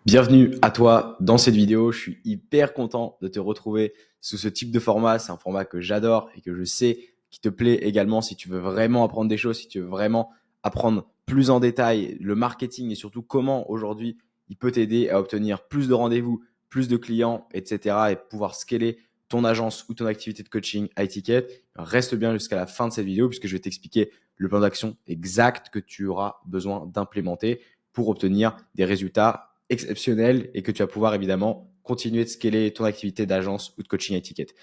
Bienvenue à toi dans cette vidéo. Je suis hyper content de te retrouver sous ce type de format. C'est un format que j'adore et que je sais qui te plaît également si tu veux vraiment apprendre des choses, si tu veux vraiment apprendre plus en détail le marketing et surtout comment aujourd'hui il peut t'aider à obtenir plus de rendez-vous, plus de clients, etc. et pouvoir scaler ton agence ou ton activité de coaching high ticket. Reste bien jusqu'à la fin de cette vidéo puisque je vais t'expliquer le plan d'action exact que tu auras besoin d'implémenter pour obtenir des résultats exceptionnel et que tu vas pouvoir évidemment continuer de scaler ton activité d'agence ou de coaching à étiquette.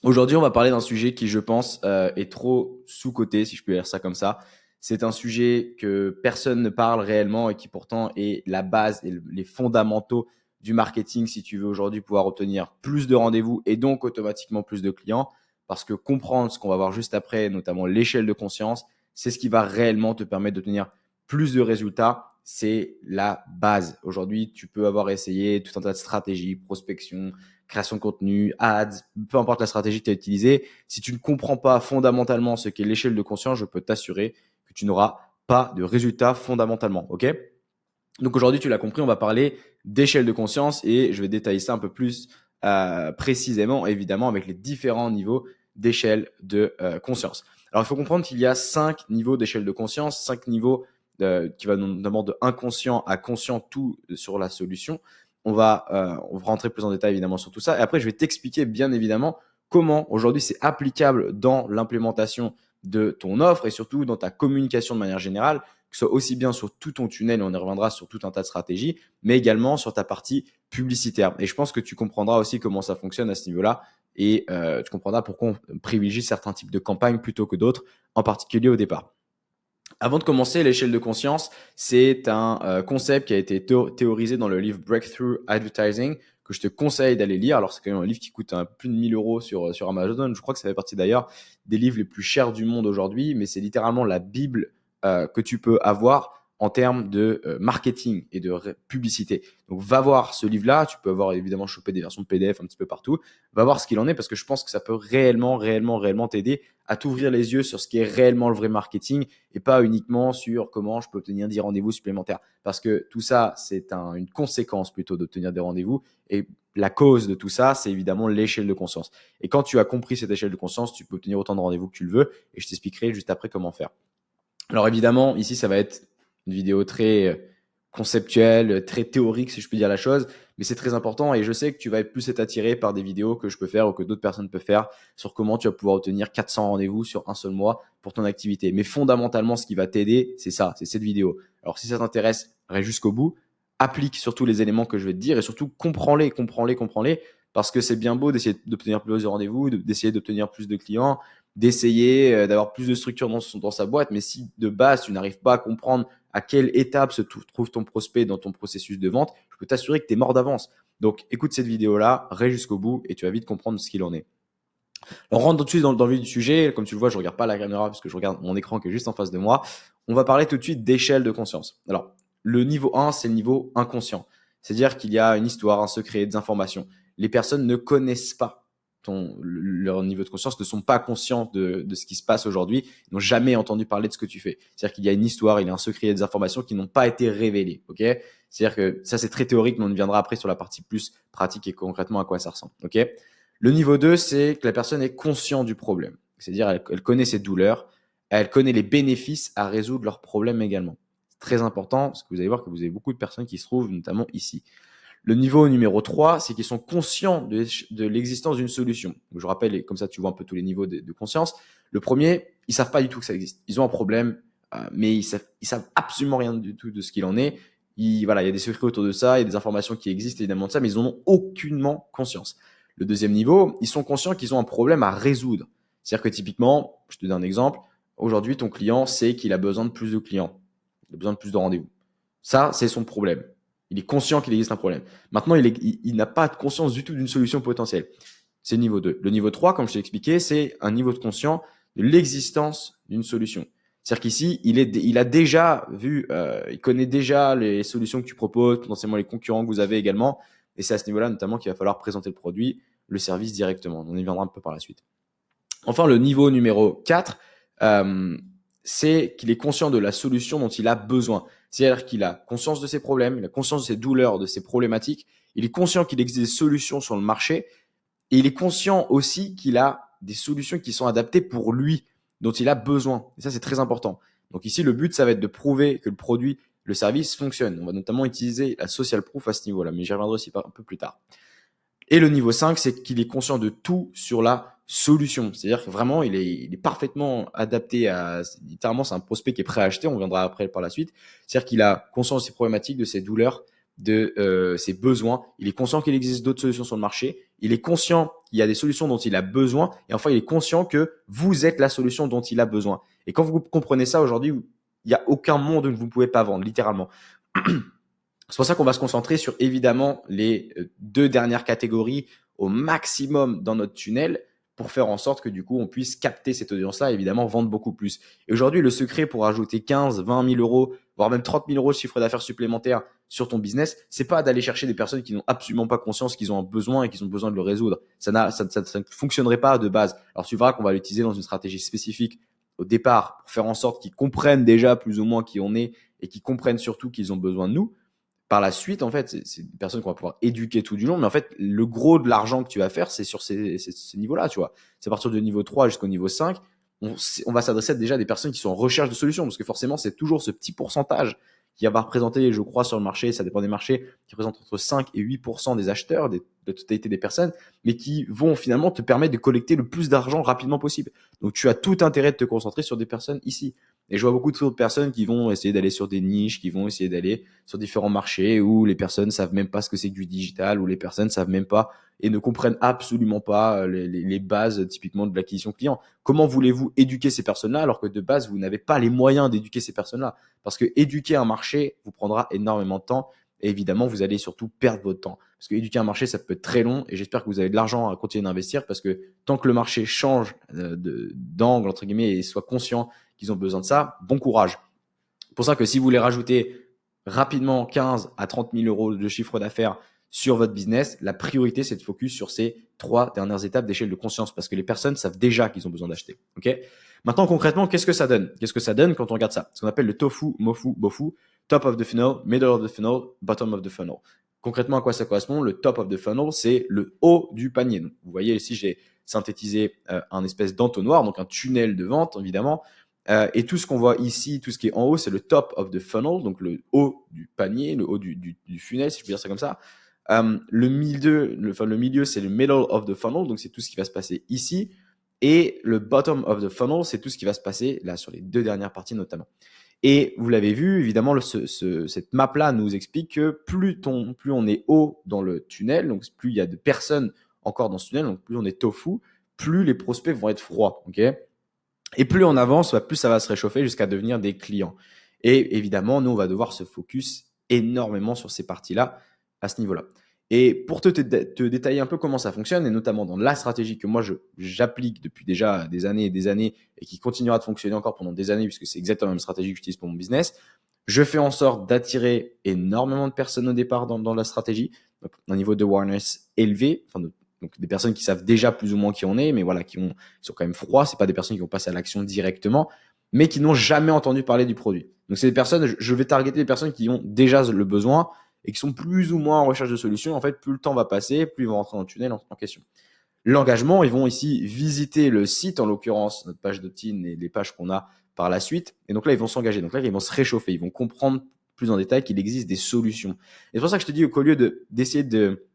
Aujourd'hui, on va parler d'un sujet qui, je pense, est trop sous-coté, si je peux dire ça comme ça. C'est un sujet que personne ne parle réellement et qui pourtant est la base et les fondamentaux du marketing si tu veux aujourd'hui pouvoir obtenir plus de rendez-vous et donc automatiquement plus de clients. Parce que comprendre ce qu'on va voir juste après, notamment l'échelle de conscience, c'est ce qui va réellement te permettre d'obtenir plus de résultats. C'est la base. Aujourd'hui, tu peux avoir essayé tout un tas de stratégies, prospection, création de contenu, ads, peu importe la stratégie que tu as utilisée. Si tu ne comprends pas fondamentalement ce qu'est l'échelle de conscience, je peux t'assurer que tu n'auras pas de résultats fondamentalement. OK ? Donc aujourd'hui, tu l'as compris, on va parler d'échelle de conscience et je vais détailler ça un peu plus précisément, évidemment, avec les différents niveaux d'échelle de conscience. Alors, il faut comprendre qu'il y a 5 niveaux d'échelle de conscience, 5 niveaux qui va notamment de inconscient à conscient, tout sur la solution. On va rentrer plus en détail, évidemment, sur tout ça. Et après, je vais t'expliquer, bien évidemment, comment aujourd'hui c'est applicable dans l'implémentation de ton offre et surtout dans ta communication de manière générale, que ce soit aussi bien sur tout ton tunnel, et on y reviendra sur tout un tas de stratégies, mais également sur ta partie publicitaire. Et je pense que tu comprendras aussi comment ça fonctionne à ce niveau-là et tu comprendras pourquoi on privilégie certains types de campagnes plutôt que d'autres, en particulier au départ. Avant de commencer, l'échelle de conscience, c'est un concept qui a été théorisé dans le livre Breakthrough Advertising, que je te conseille d'aller lire. Alors, c'est quand même un livre qui coûte plus de 1000 euros sur Amazon. Je crois que ça fait partie d'ailleurs des livres les plus chers du monde aujourd'hui, mais c'est littéralement la Bible que tu peux avoir en termes de marketing et de publicité. Donc, va voir ce livre-là. Tu peux avoir évidemment chopé des versions PDF un petit peu partout. Va voir ce qu'il en est parce que je pense que ça peut réellement t'aider à t'ouvrir les yeux sur ce qui est réellement le vrai marketing et pas uniquement sur comment je peux obtenir des rendez-vous supplémentaires. Parce que tout ça, c'est une conséquence plutôt d'obtenir des rendez-vous. Et la cause de tout ça, c'est évidemment l'échelle de conscience. Et quand tu as compris cette échelle de conscience, tu peux obtenir autant de rendez-vous que tu le veux. Et je t'expliquerai juste après comment faire. Alors évidemment, ici, ça va être une vidéo très conceptuelle, très théorique, si je peux dire la chose, mais c'est très important et je sais que tu vas plus être attiré par des vidéos que je peux faire ou que d'autres personnes peuvent faire sur comment tu vas pouvoir obtenir 400 rendez-vous sur un seul mois pour ton activité. Mais fondamentalement, ce qui va t'aider, c'est ça, c'est cette vidéo. Alors si ça t'intéresse, reste jusqu'au bout, applique surtout les éléments que je vais te dire et surtout comprends-les, parce que c'est bien beau d'essayer d'obtenir plus de rendez-vous, d'essayer d'obtenir plus de clients, d'essayer d'avoir plus de structure dans sa boîte, mais si de base tu n'arrives pas à comprendre à quelle étape se trouve ton prospect dans ton processus de vente, je peux t'assurer que tu es mort d'avance. Donc écoute cette vidéo-là, reste jusqu'au bout et tu vas vite comprendre ce qu'il en est. On rentre tout de suite dans le vif du sujet. Comme tu le vois, je ne regarde pas la caméra parce que je regarde mon écran qui est juste en face de moi. On va parler tout de suite d'échelle de conscience. Alors, le niveau 1, c'est le niveau inconscient. C'est-à-dire qu'il y a une histoire, un secret, des informations. Les personnes ne connaissent pas leur niveau de conscience, ne sont pas conscients de ce qui se passe aujourd'hui, n'ont jamais entendu parler de ce que tu fais. C'est-à-dire qu'il y a une histoire, il y a un secret, il y a des informations qui n'ont pas été révélées. Okay, c'est-à-dire que ça, c'est très théorique, mais on y viendra après sur la partie plus pratique et concrètement à quoi ça ressemble. Okay, le niveau 2, c'est que la personne est consciente du problème. C'est-à-dire elle connaît ses douleurs, elle connaît les bénéfices à résoudre leurs problèmes également. C'est très important parce que vous allez voir que vous avez beaucoup de personnes qui se trouvent notamment ici. Le niveau numéro 3, c'est qu'ils sont conscients de l'existence d'une solution. Donc, je rappelle, comme ça tu vois un peu tous les niveaux de conscience. Le premier, ils ne savent pas du tout que ça existe. Ils ont un problème, mais ils savent absolument rien du tout de ce qu'il en est. Voilà, il y a des secrets autour de ça, il y a des informations qui existent évidemment de ça, mais ils n'en ont aucunement conscience. Le deuxième niveau, ils sont conscients qu'ils ont un problème à résoudre. C'est-à-dire que typiquement, je te donne un exemple, aujourd'hui ton client sait qu'il a besoin de plus de clients, il a besoin de plus de rendez-vous. Ça, c'est son problème. Il est conscient qu'il existe un problème. Maintenant, il n'a pas de conscience du tout d'une solution potentielle. C'est le niveau 2. Le niveau 3, comme je t'ai expliqué, c'est un niveau de conscience de l'existence d'une solution. C'est-à-dire qu'ici, il a déjà vu, il connaît déjà les solutions que tu proposes, potentiellement les concurrents que vous avez également. Et c'est à ce niveau-là, notamment, qu'il va falloir présenter le produit, le service directement. On y viendra un peu par la suite. Enfin, le niveau numéro 4, c'est qu'il est conscient de la solution dont il a besoin. C'est-à-dire qu'il a conscience de ses problèmes, il a conscience de ses douleurs, de ses problématiques, il est conscient qu'il existe des solutions sur le marché et il est conscient aussi qu'il a des solutions qui sont adaptées pour lui, dont il a besoin. Et ça, c'est très important. Donc ici, le but, ça va être de prouver que le produit, le service fonctionne. On va notamment utiliser la social proof à ce niveau-là, mais j'y reviendrai aussi un peu plus tard. Et le niveau 5, c'est qu'il est conscient de tout sur la solution. C'est-à-dire que vraiment, il est parfaitement adapté à, littéralement, c'est un prospect qui est prêt à acheter. On viendra après par la suite. C'est-à-dire qu'il a conscience de ses problématiques, de ses douleurs, de ses besoins. Il est conscient qu'il existe d'autres solutions sur le marché. Il est conscient qu'il y a des solutions dont il a besoin. Et enfin, il est conscient que vous êtes la solution dont il a besoin. Et quand vous comprenez ça aujourd'hui, il n'y a aucun monde où vous ne pouvez pas vendre, littéralement. C'est pour ça qu'on va se concentrer sur évidemment les deux dernières catégories au maximum dans notre tunnel pour faire en sorte que du coup on puisse capter cette audience-là et évidemment vendre beaucoup plus. Et aujourd'hui, le secret pour ajouter 15, 20 000 euros, voire même 30 000 euros de chiffre d'affaires supplémentaire sur ton business, c'est pas d'aller chercher des personnes qui n'ont absolument pas conscience qu'ils ont un besoin et qu'ils ont besoin de le résoudre. Ça ne fonctionnerait pas de base. Alors tu verras qu'on va l'utiliser dans une stratégie spécifique au départ pour faire en sorte qu'ils comprennent déjà plus ou moins qui on est et qu'ils comprennent surtout qu'ils ont besoin de nous. Par la suite, en fait, c'est des personnes qu'on va pouvoir éduquer tout du long. Mais en fait, le gros de l'argent que tu vas faire, c'est sur ces niveaux-là, tu vois. C'est à partir du niveau 3 jusqu'au niveau 5. On va s'adresser déjà à des personnes qui sont en recherche de solutions. Parce que forcément, c'est toujours ce petit pourcentage qui va représenter, je crois, sur le marché, ça dépend des marchés, qui représente entre 5 et 8% des acheteurs, de totalité des personnes, mais qui vont finalement te permettre de collecter le plus d'argent rapidement possible. Donc, tu as tout intérêt de te concentrer sur des personnes ici. Et je vois beaucoup d'autres personnes qui vont essayer d'aller sur des niches, qui vont essayer d'aller sur différents marchés où les personnes savent même pas ce que c'est que du digital, où les personnes savent même pas et ne comprennent absolument pas les bases typiquement de l'acquisition client. Comment voulez-vous éduquer ces personnes-là alors que de base, vous n'avez pas les moyens d'éduquer ces personnes-là? Parce que éduquer un marché vous prendra énormément de temps et évidemment, vous allez surtout perdre votre temps. Parce que éduquer un marché, ça peut être très long et j'espère que vous avez de l'argent à continuer d'investir parce que tant que le marché change d'angle, entre guillemets, et soit conscient qu'ils ont besoin de ça, bon courage. C'est pour ça que si vous voulez rajouter rapidement 15 à 30 000 euros de chiffre d'affaires sur votre business, la priorité, c'est de focus sur ces 3 dernières étapes d'échelle de conscience parce que les personnes savent déjà qu'ils ont besoin d'acheter. Okay. Maintenant, concrètement, qu'est-ce que ça donne? Qu'est-ce que ça donne quand on regarde ça? Ce qu'on appelle le tofu, mofu, bofu, top of the funnel, middle of the funnel, bottom of the funnel. Concrètement, à quoi ça correspond? Le top of the funnel, c'est le haut du panier. Donc, vous voyez ici, j'ai synthétisé un espèce d'entonnoir, donc un tunnel de vente, évidemment. Et tout ce qu'on voit ici, tout ce qui est en haut, c'est le top of the funnel, donc le haut du panier, le haut du funnel, si je peux dire ça comme ça. Le milieu, c'est le middle of the funnel, donc c'est tout ce qui va se passer ici. Et le bottom of the funnel, c'est tout ce qui va se passer là sur les deux dernières parties notamment. Et vous l'avez vu, évidemment, cette map-là nous explique que plus on est haut dans le tunnel, donc plus il y a de personnes encore dans ce tunnel, donc plus on est tofu, plus les prospects vont être froids. Okay. Et plus on avance, plus ça va se réchauffer jusqu'à devenir des clients. Et évidemment, nous, on va devoir se focus énormément sur ces parties-là à ce niveau-là. Et pour te détailler un peu comment ça fonctionne, et notamment dans la stratégie que moi, j'applique depuis déjà des années et des années, et qui continuera de fonctionner encore pendant des années, puisque c'est exactement la même stratégie que j'utilise pour mon business, je fais en sorte d'attirer énormément de personnes au départ dans la stratégie, donc un niveau de awareness élevé, enfin donc des personnes qui savent déjà plus ou moins qui on est, mais voilà, qui sont quand même froids. C'est pas des personnes qui vont passer à l'action directement, mais qui n'ont jamais entendu parler du produit. Donc c'est des personnes, je vais targeter des personnes qui ont déjà le besoin et qui sont plus ou moins en recherche de solutions. En fait, plus le temps va passer, plus ils vont rentrer dans le tunnel en question. L'engagement, ils vont ici visiter le site, en l'occurrence notre page d'opt-in et les pages qu'on a par la suite. Et donc là, ils vont s'engager. Donc là, ils vont se réchauffer. Ils vont comprendre plus en détail qu'il existe des solutions. Et c'est pour ça que je te dis qu'au lieu d'essayer de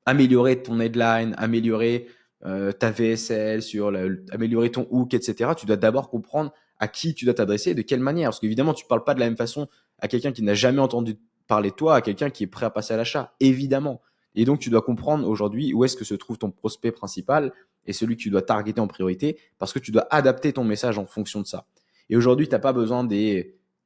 améliorer ton headline, améliorer ta VSL, améliorer ton hook, etc. Tu dois d'abord comprendre à qui tu dois t'adresser et de quelle manière. Parce qu'évidemment, tu ne parles pas de la même façon à quelqu'un qui n'a jamais entendu parler de toi, à quelqu'un qui est prêt à passer à l'achat, évidemment. Et donc, tu dois comprendre aujourd'hui où est-ce que se trouve ton prospect principal et celui que tu dois targeter en priorité parce que tu dois adapter ton message en fonction de ça. Et aujourd'hui, tu n'as pas besoin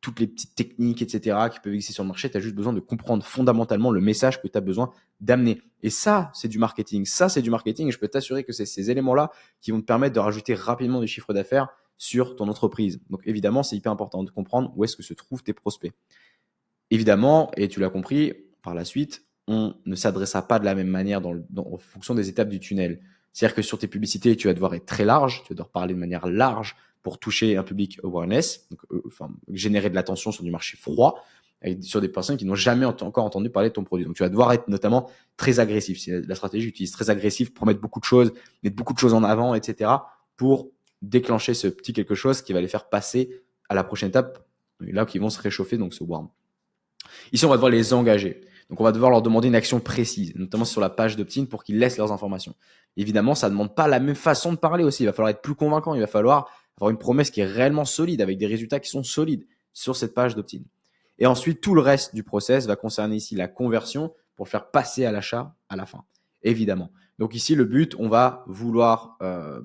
toutes les petites techniques, etc., qui peuvent exister sur le marché. Tu as juste besoin de comprendre fondamentalement le message que tu as besoin d'amener. Et ça, c'est du marketing. Ça, c'est du marketing. Et je peux t'assurer que c'est ces éléments-là qui vont te permettre de rajouter rapidement du chiffre d'affaires sur ton entreprise. Donc, évidemment, c'est hyper important de comprendre où est-ce que se trouvent tes prospects. Évidemment, et tu l'as compris, par la suite, on ne s'adressera pas de la même manière en fonction des étapes du tunnel. C'est-à-dire que sur tes publicités, tu vas devoir être très large, tu vas devoir parler de manière large pour toucher un public awareness, donc, générer de l'attention sur du marché froid, sur des personnes qui n'ont jamais encore entendu parler de ton produit. Donc, tu vas devoir être notamment très agressif. C'est la stratégie, j'utilise très agressif pour mettre beaucoup de choses en avant, etc., pour déclencher ce petit quelque chose qui va les faire passer à la prochaine étape, là qui vont se réchauffer, donc ce warm. Ici, on va devoir les engager. Donc, on va devoir leur demander une action précise, notamment sur la page d'opt-in pour qu'ils laissent leurs informations. Évidemment, ça ne demande pas la même façon de parler aussi. Il va falloir être plus convaincant. Il va falloir avoir une promesse qui est réellement solide, avec des résultats qui sont solides sur cette page d'opt-in. Et ensuite, tout le reste du process va concerner ici la conversion pour le faire passer à l'achat à la fin, évidemment. Donc ici, le but, on va vouloir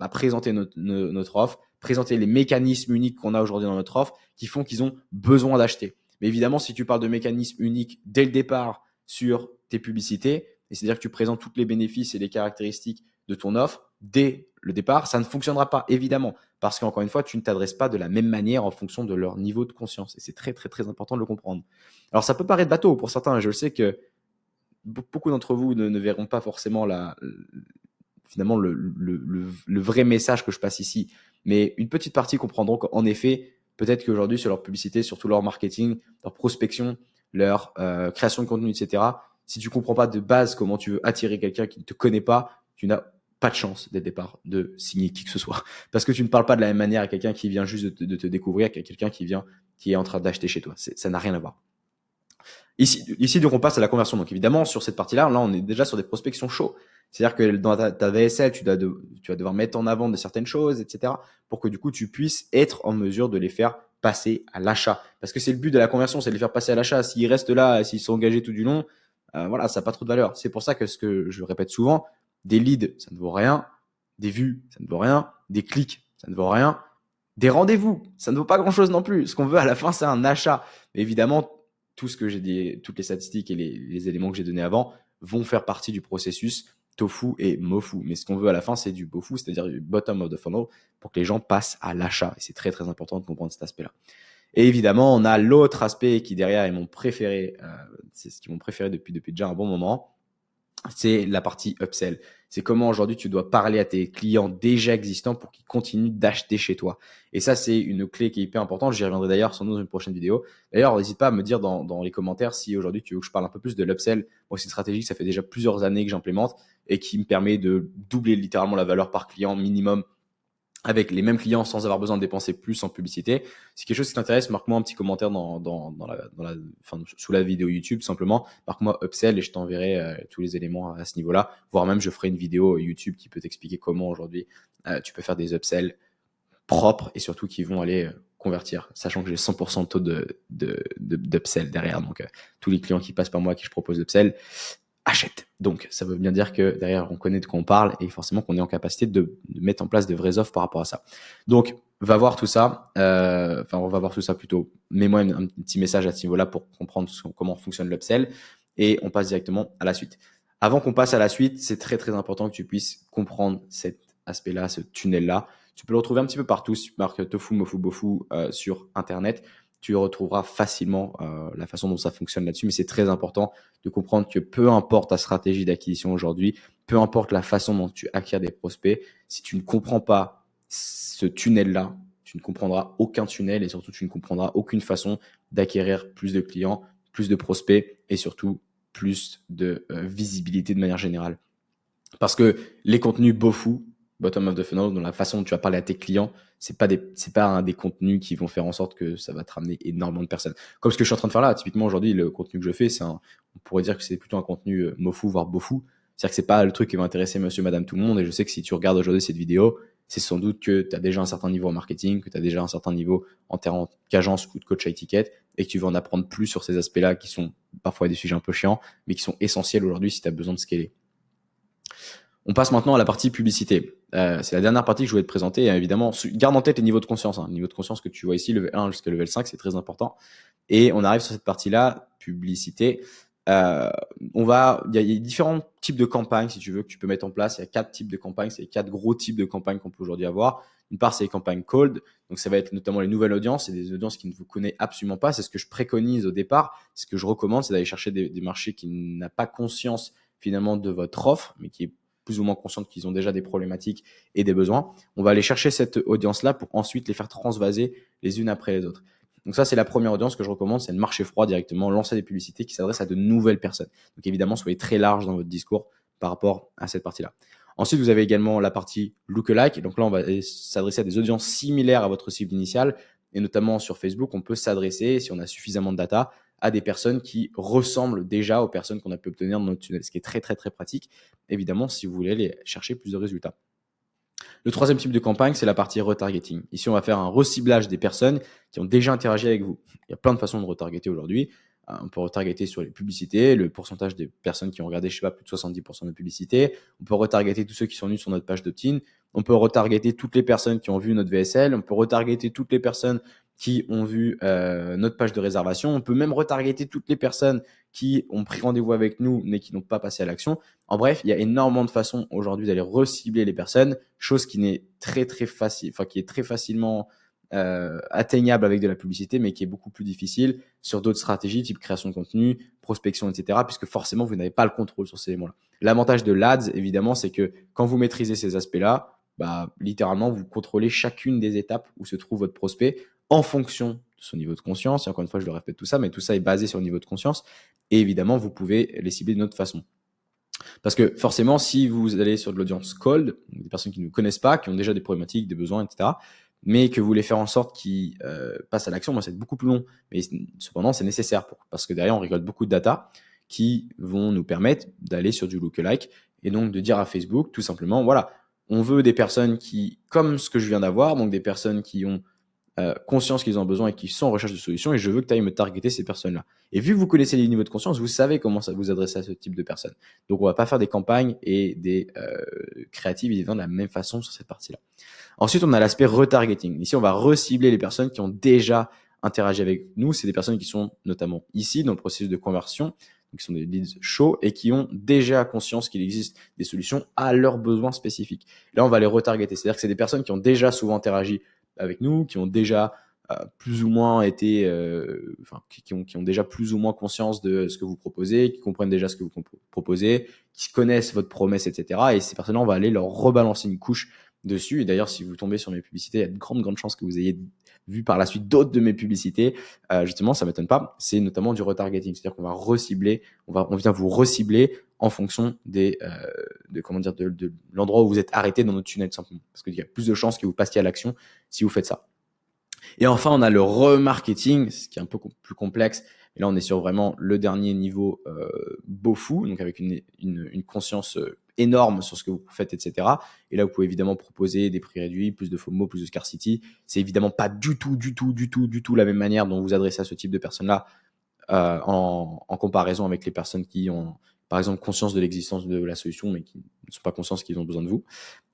présenter notre offre, présenter les mécanismes uniques qu'on a aujourd'hui dans notre offre qui font qu'ils ont besoin d'acheter. Mais évidemment, si tu parles de mécanismes uniques dès le départ sur tes publicités, et c'est-à-dire que tu présentes tous les bénéfices et les caractéristiques de ton offre dès le départ, ça ne fonctionnera pas, évidemment, parce qu'encore une fois, tu ne t'adresses pas de la même manière en fonction de leur niveau de conscience. Et c'est très, très, très important de le comprendre. Alors, ça peut paraître bateau pour certains. Je sais que beaucoup d'entre vous ne verront pas forcément finalement le vrai message que je passe ici. Mais une petite partie comprendront qu'en effet, peut-être qu'aujourd'hui, sur leur publicité, sur tout leur marketing, leur prospection, leur création de contenu, etc., si tu ne comprends pas de base comment tu veux attirer quelqu'un qui ne te connaît pas, tu n'as pas de chance dès le départ de signer qui que ce soit. Parce que tu ne parles pas de la même manière à quelqu'un qui vient juste de te découvrir qu'à quelqu'un qui est en train d'acheter chez toi. Ça n'a rien à voir. Ici, donc, on passe à la conversion. Donc, évidemment, sur cette partie-là, on est déjà sur des prospections chauds. C'est-à-dire que dans ta VSL, tu vas devoir mettre en avant de certaines choses, etc., pour que du coup, tu puisses être en mesure de les faire passer à l'achat. Parce que c'est le but de la conversion, c'est de les faire passer à l'achat. S'ils restent là, s'ils sont engagés tout du long, voilà, ça n'a pas trop de valeur. C'est pour ça que ce que je répète souvent, des leads, ça ne vaut rien. Des vues, ça ne vaut rien. Des clics, ça ne vaut rien. Des rendez-vous, ça ne vaut pas grand-chose non plus. Ce qu'on veut à la fin, c'est un achat. Mais évidemment, tout ce que j'ai dit, toutes les statistiques et les éléments que j'ai donnés avant vont faire partie du processus tofu et mofu. Mais ce qu'on veut à la fin, c'est du bofu, c'est-à-dire du bottom of the funnel, pour que les gens passent à l'achat. Et c'est très, très important de comprendre cet aspect-là. Et évidemment, on a l'autre aspect qui derrière est mon préféré, c'est ce qu'ils m'ont préféré depuis déjà un bon moment, c'est la partie upsell. C'est comment aujourd'hui tu dois parler à tes clients déjà existants pour qu'ils continuent d'acheter chez toi. Et ça, c'est une clé qui est hyper importante. J'y reviendrai d'ailleurs sans doute dans une prochaine vidéo. D'ailleurs, n'hésite pas à me dire dans les commentaires si aujourd'hui tu veux que je parle un peu plus de l'upsell. Moi, c'est une stratégie que ça fait déjà plusieurs années que j'implémente et qui me permet de doubler littéralement la valeur par client minimum avec les mêmes clients sans avoir besoin de dépenser plus en publicité. Si quelque chose qui t'intéresse, marque-moi un petit commentaire sous la vidéo YouTube, simplement. Marque-moi upsell et je t'enverrai tous les éléments à ce niveau-là. Voire même, je ferai une vidéo YouTube qui peut t'expliquer comment aujourd'hui tu peux faire des upsells propres et surtout qui vont aller convertir, sachant que j'ai 100% de taux d'upsell derrière. Donc, tous les clients qui passent par moi, à qui je propose d'upsell, achète. Donc, ça veut bien dire que derrière, on connaît de quoi on parle et forcément qu'on est en capacité de mettre en place de vraies offres par rapport à ça. Donc, va voir tout ça. On va voir tout ça plutôt. Mets-moi un petit message à ce niveau-là pour comprendre comment fonctionne l'upsell et on passe directement à la suite. Avant qu'on passe à la suite, c'est très, très important que tu puisses comprendre cet aspect-là, ce tunnel-là. Tu peux le retrouver un petit peu partout. Si tu marques tofu, mofu, bofu sur Internet, tu retrouveras facilement la façon dont ça fonctionne là-dessus. Mais c'est très important de comprendre que peu importe ta stratégie d'acquisition aujourd'hui, peu importe la façon dont tu acquiers des prospects, si tu ne comprends pas ce tunnel-là, tu ne comprendras aucun tunnel et surtout tu ne comprendras aucune façon d'acquérir plus de clients, plus de prospects et surtout plus de visibilité de manière générale. Parce que les contenus bofu, bottom of the funnel, dans la façon dont tu vas parler à tes clients, c'est pas des contenus qui vont faire en sorte que ça va te ramener énormément de personnes. Comme ce que je suis en train de faire là, typiquement aujourd'hui, le contenu que je fais, on pourrait dire que c'est plutôt un contenu mofu, voire bofu. C'est-à-dire que c'est pas le truc qui va intéresser monsieur, madame, tout le monde. Et je sais que si tu regardes aujourd'hui cette vidéo, c'est sans doute que tu as déjà un certain niveau en marketing, que tu as déjà un certain niveau en termes d'agence ou de coach à étiquette et que tu veux en apprendre plus sur ces aspects-là qui sont parfois des sujets un peu chiants, mais qui sont essentiels aujourd'hui si tu as besoin de scaler. On passe maintenant à la partie publicité. C'est la dernière partie que je voulais te présenter. Évidemment, garde en tête les niveaux de conscience. Le niveau de conscience que tu vois ici, level 1 jusqu'à level 5, c'est très important. Et on arrive sur cette partie-là, publicité. Il y a différents types de campagnes, si tu veux, que tu peux mettre en place. Il y a 4 types de campagnes. C'est 4 gros types de campagnes qu'on peut aujourd'hui avoir. Une part, c'est les campagnes cold. Donc, ça va être notamment les nouvelles audiences. C'est des audiences qui ne vous connaissent absolument pas. C'est ce que je préconise au départ. Ce que je recommande, c'est d'aller chercher des marchés qui n'ont pas conscience finalement de votre offre, mais qui est plus ou moins conscientes qu'ils ont déjà des problématiques et des besoins. On va aller chercher cette audience-là pour ensuite les faire transvaser les unes après les autres. Donc ça, c'est la première audience que je recommande, c'est le marché froid directement, lancer des publicités qui s'adressent à de nouvelles personnes. Donc évidemment, soyez très large dans votre discours par rapport à cette partie-là. Ensuite, vous avez également la partie lookalike. Donc là, on va s'adresser à des audiences similaires à votre cible initiale. Et notamment sur Facebook, on peut s'adresser, si on a suffisamment de data, à des personnes qui ressemblent déjà aux personnes qu'on a pu obtenir dans notre tunnel, ce qui est très, très, très pratique, évidemment, si vous voulez aller chercher plus de résultats. Le troisième type de campagne, c'est la partie retargeting. Ici, on va faire un reciblage des personnes qui ont déjà interagi avec vous. Il y a plein de façons de retargeter aujourd'hui. On peut retargeter sur les publicités, le pourcentage des personnes qui ont regardé, je sais pas, plus de 70% de publicités. On peut retargeter tous ceux qui sont venus sur notre page d'opt-in. On peut retargeter toutes les personnes qui ont vu notre VSL. On peut retargeter toutes les personnes qui ont vu notre page de réservation. On peut même retargeter toutes les personnes qui ont pris rendez-vous avec nous mais qui n'ont pas passé à l'action. En bref, il y a énormément de façons aujourd'hui d'aller recibler les personnes, chose qui n'est très très facile, enfin qui est très facilement atteignable avec de la publicité, mais qui est beaucoup plus difficile sur d'autres stratégies type création de contenu, prospection, etc. Puisque forcément, vous n'avez pas le contrôle sur ces éléments-là. L'avantage de l'ADS, évidemment, c'est que quand vous maîtrisez ces aspects-là, littéralement, vous contrôlez chacune des étapes où se trouve votre prospect en fonction de son niveau de conscience. Et encore une fois, je le répète tout ça, mais tout ça est basé sur le niveau de conscience. Et évidemment, vous pouvez les cibler d'une autre façon. Parce que forcément, si vous allez sur de l'audience cold, des personnes qui ne vous connaissent pas, qui ont déjà des problématiques, des besoins, etc., mais que vous voulez faire en sorte qu'ils passent à l'action, moi, c'est beaucoup plus long. Mais cependant, c'est nécessaire parce que derrière, on récolte beaucoup de data qui vont nous permettre d'aller sur du lookalike et donc de dire à Facebook, tout simplement, voilà, on veut des personnes qui, comme ce que je viens d'avoir, donc des personnes qui ont conscience qu'ils ont besoin et qui sont en recherche de solutions, et je veux que tu ailles me targeter ces personnes-là. Et vu que vous connaissez les niveaux de conscience, vous savez comment ça vous adresser à ce type de personnes. Donc, on va pas faire des campagnes et des créatives évidemment de la même façon sur cette partie-là. Ensuite, on a l'aspect retargeting. Ici, on va recibler les personnes qui ont déjà interagi avec nous. C'est des personnes qui sont notamment ici dans le processus de conversion, donc qui sont des leads chauds et qui ont déjà conscience qu'il existe des solutions à leurs besoins spécifiques. Là, on va les retargeter. C'est-à-dire que c'est des personnes qui ont déjà souvent interagi avec nous, qui ont déjà plus ou moins été, qui ont déjà plus ou moins conscience de ce que vous proposez, qui comprennent déjà ce que vous proposez, qui connaissent votre promesse, etc. Et ces personnes-là, on va aller leur rebalancer une couche dessus. Et d'ailleurs, si vous tombez sur mes publicités, il y a de grandes chances que vous ayez vu par la suite d'autres de mes publicités. Justement, ça m'étonne pas. C'est notamment du retargeting, c'est-à-dire qu'on va recibler, on vient vous recibler en fonction de l'endroit où vous êtes arrêté dans notre tunnel, tout simplement. Parce qu'il y a plus de chances que vous passiez à l'action si vous faites ça. Et enfin, on a le remarketing, ce qui est un peu plus complexe. Et là, on est sur vraiment le dernier niveau BOFU, donc avec une conscience énorme sur ce que vous faites, etc. Et là, vous pouvez évidemment proposer des prix réduits, plus de FOMO, plus de scarcity. C'est évidemment pas du tout la même manière dont vous adressez à ce type de personnes-là en comparaison avec les personnes qui ont, par exemple, conscience de l'existence de la solution, mais qui ne sont pas conscientes qu'ils ont besoin de vous.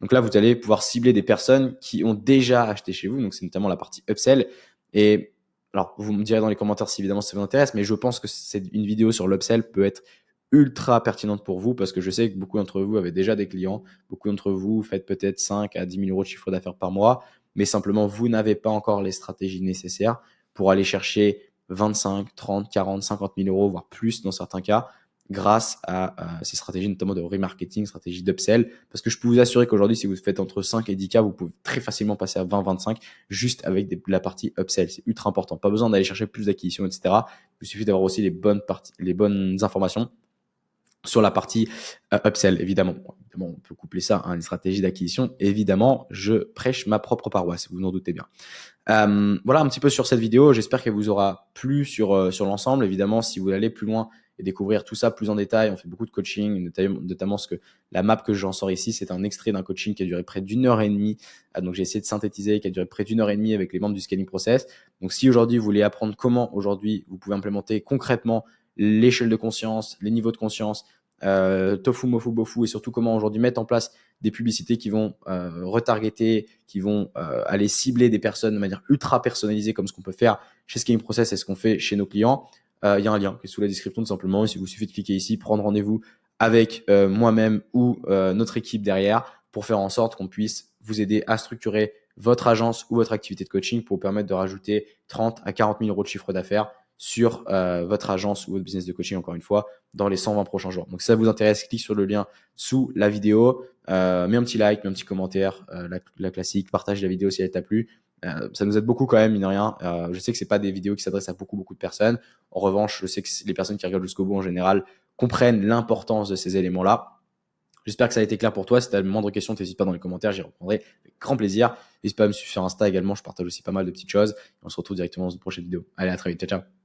Donc là, vous allez pouvoir cibler des personnes qui ont déjà acheté chez vous. Donc, c'est notamment la partie upsell. Et alors, vous me direz dans les commentaires si évidemment ça vous intéresse, mais je pense que une vidéo sur l'upsell peut être ultra pertinente pour vous parce que je sais que beaucoup d'entre vous avez déjà des clients. Beaucoup d'entre vous faites peut-être 5 à 10 000 euros de chiffre d'affaires par mois, mais simplement, vous n'avez pas encore les stratégies nécessaires pour aller chercher 25, 30, 40, 50 000 euros, voire plus dans certains cas, grâce à ces stratégies, notamment de remarketing, stratégie d'upsell. Parce que je peux vous assurer qu'aujourd'hui, si vous faites entre 5 et 10 k, vous pouvez très facilement passer à 20, 25 juste avec la partie upsell. C'est ultra important. Pas besoin d'aller chercher plus d'acquisitions, etc. Il suffit d'avoir aussi les bonnes informations sur la partie upsell, évidemment. Évidemment, on peut coupler ça à une stratégie d'acquisition. Évidemment, je prêche ma propre paroisse, vous n'en doutez bien. Voilà un petit peu sur cette vidéo. J'espère qu'elle vous aura plu sur l'ensemble. Évidemment, si vous voulez aller plus loin et découvrir tout ça plus en détail, on fait beaucoup de coaching, notamment ce que la map que j'en sors ici, c'est un extrait d'un coaching qui a duré près d'1h30. Donc, j'ai essayé de synthétiser, qui a duré près d'1h30 avec les membres du Scaling Process. Donc, si aujourd'hui, vous voulez apprendre comment aujourd'hui vous pouvez implémenter concrètement l'échelle de conscience, les niveaux de conscience, tofu, mofu, bofu, et surtout comment aujourd'hui mettre en place des publicités qui vont retargeter, qui vont aller cibler des personnes de manière ultra personnalisée comme ce qu'on peut faire chez Scaling Process et ce qu'on fait chez nos clients. Il y a un lien qui est sous la description tout simplement. Il vous suffit de cliquer ici, prendre rendez-vous avec moi-même ou notre équipe derrière pour faire en sorte qu'on puisse vous aider à structurer votre agence ou votre activité de coaching pour vous permettre de rajouter 30 à 40 000 euros de chiffre d'affaires sur votre agence ou votre business de coaching, encore une fois, dans les 120 prochains jours. Donc si ça vous intéresse, clique sur le lien sous la vidéo, mets un petit like, mets un petit commentaire, la classique, partage la vidéo si elle t'a plu. Ça nous aide beaucoup quand même, mine de rien. Je sais que c'est pas des vidéos qui s'adressent à beaucoup de personnes. En revanche, je sais que les personnes qui regardent jusqu'au bout en général comprennent l'importance de ces éléments-là. J'espère que ça a été clair pour toi. Si tu as le moindre question, n'hésite pas dans les commentaires, j'y répondrai avec grand plaisir. N'hésite pas à me suivre sur Insta également, je partage aussi pas mal de petites choses. Et on se retrouve directement dans une prochaine vidéo. Allez, à très vite, ciao, ciao.